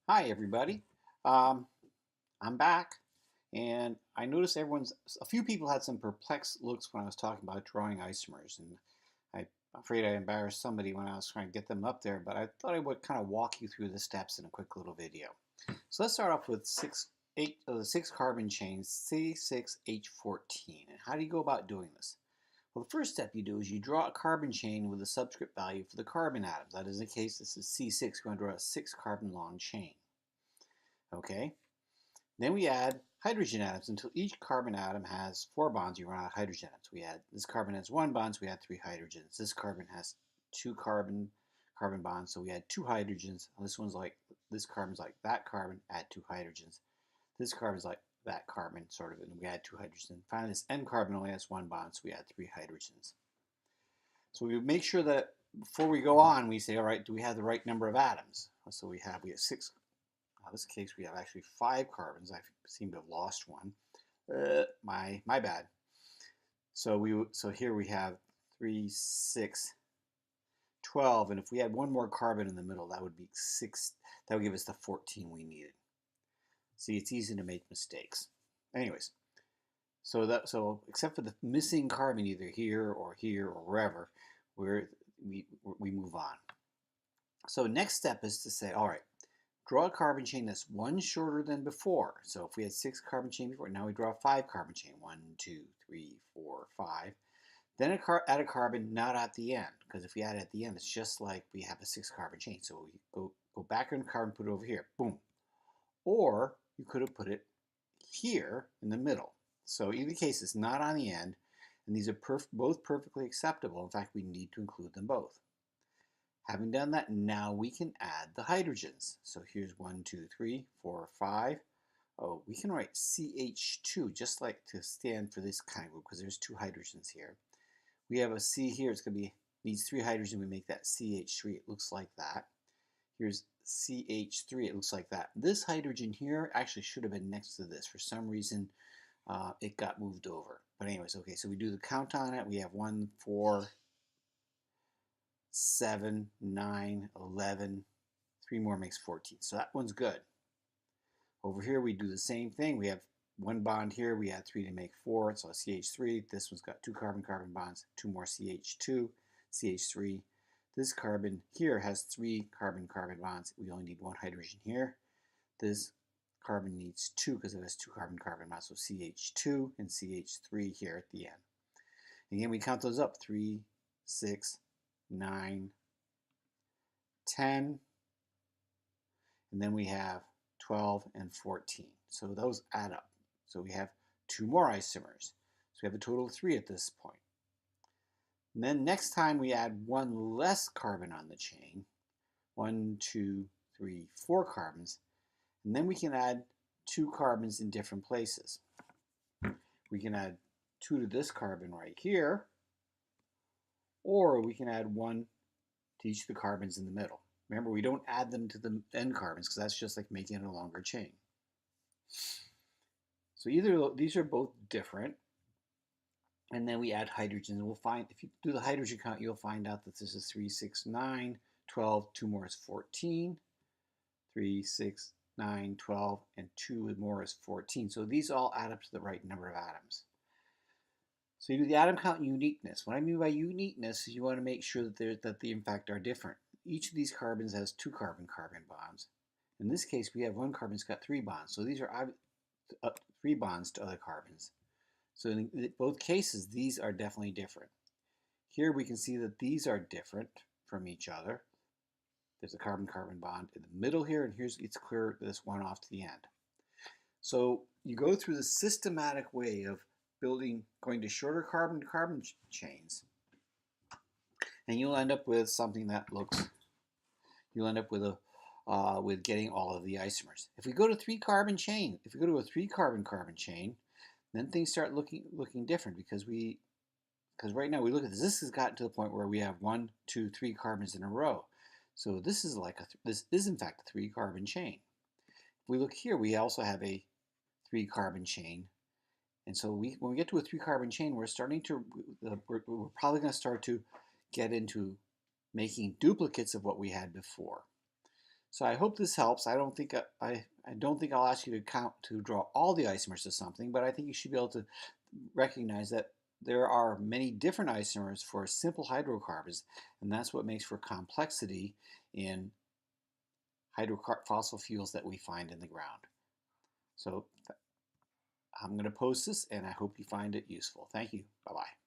Hi, everybody. Um, I'm back, and I noticed a few people had some perplexed looks when I was talking about drawing isomers, and I'm afraid I embarrassed somebody when I was trying to get them up there, but I thought I would kind of walk you through the steps in a quick little video. So let's start off with eight of the six carbon chains, C6H14. And how do you go about doing this? Well, the first step you do is you draw a carbon chain with a subscript value for the carbon atoms. That is the case, this is C6, we're going to draw a 6 carbon long chain. Okay? Then we add hydrogen atoms until each carbon atom has 4 bonds. You run out of hydrogen atoms. This carbon has 1 bond, so we add 3 hydrogens. This carbon has 2 carbon bonds, so we add 2 hydrogens. This carbon's like that carbon, add 2 hydrogens. This carbon's like that carbon, sort of, and we add 2 hydrogens. Finally, this N carbon only has 1 bond, so we add 3 hydrogens. So we make sure that before we go on, we say, all right, do we have the right number of atoms? So we have 6. In this case, we have actually 5 carbons. I seem to have lost one. My bad. So here we have 3, 6, 12, and if we had one more carbon in the middle, that would be 6. That would give us the 14 we needed. See, it's easy to make mistakes. Anyways, so except for the missing carbon either here or wherever, we move on. So next step is to say, all right, draw a carbon chain that's one shorter than before. So if we had 6 carbon chain before, now we draw a 5 carbon chain. 1, 2, 3, 4, 5. Then add a carbon not at the end, because if we add it at the end, it's just like we have a 6 carbon chain. So we go back on the carbon, put it over here. Boom. Or you could have put it here in the middle. So either case, it's not on the end, and these are both perfectly acceptable. In fact, we need to include them both. Having done that, now we can add the hydrogens. So here's 1, 2, 3, 4, 5. Oh, we can write CH2 just like to stand for this kind of group because there's 2 hydrogens here. We have a C here. It's going to be needs 3 hydrogen. We make that CH3. It looks like that. Here's CH3. It looks like that. This hydrogen here actually should have been next to this. For some reason, it got moved over. But anyways, okay. So we do the count on it. We have 1, 4, 7, 9, 11, 3 more makes 14. So that one's good. Over here we do the same thing. We have 1 bond here. We add 3 to make 4. So CH3. This one's got 2 carbon-carbon bonds. 2 more CH2, CH3. This carbon here has 3 carbon-carbon bonds. We only need 1 hydrogen here. This carbon needs 2 because it has 2 carbon-carbon bonds. So CH2 and CH3 here at the end. Again, we count those up. 3, 6, 9, 10, and then we have 12 and 14. So those add up. So we have 2 more isomers. So we have a total of 3 at this point. And then next time we add 1 less carbon on the chain. 1, 2, 3, 4 carbons. And then we can add 2 carbons in different places. We can add 2 to this carbon right here, or we can add 1 to each of the carbons in the middle. Remember, we don't add them to the end carbons because that's just like making it a longer chain. So these are both different. And then we add hydrogen. We'll find, if you do the hydrogen count, you'll find out that this is 3, 6, 9, 12, 2 more is 14. 3, 6, 9, 12, and 2 more is 14. So these all add up to the right number of atoms. So you do the atom count and uniqueness. What I mean by uniqueness is you want to make sure that they in fact are different. Each of these carbons has 2 carbon-carbon bonds. In this case, we have 1 carbon that's got 3 bonds. So these are 3 bonds to other carbons. So in both cases, these are definitely different. Here we can see that these are different from each other. There's a carbon-carbon bond in the middle here, and it's clear this one off to the end. So you go through the systematic way of going to shorter carbon-carbon chains, and you'll end up with something that you'll end up with getting all of the isomers. If we go to a 3 carbon chain, then things start looking different because right now we look at this. This has gotten to the point where we have 1, 2, 3 carbons in a row. So this is in fact a 3 carbon chain. If we look here, we also have a 3 carbon chain. And so when we get to a 3 carbon chain, we're probably going to start to get into making duplicates of what we had before. So I hope this helps. I don't think I'll ask you to draw all the isomers of something, but I think you should be able to recognize that there are many different isomers for simple hydrocarbons, and that's what makes for complexity in fossil fuels that we find in the ground. So I'm going to post this, and I hope you find it useful. Thank you. Bye-bye.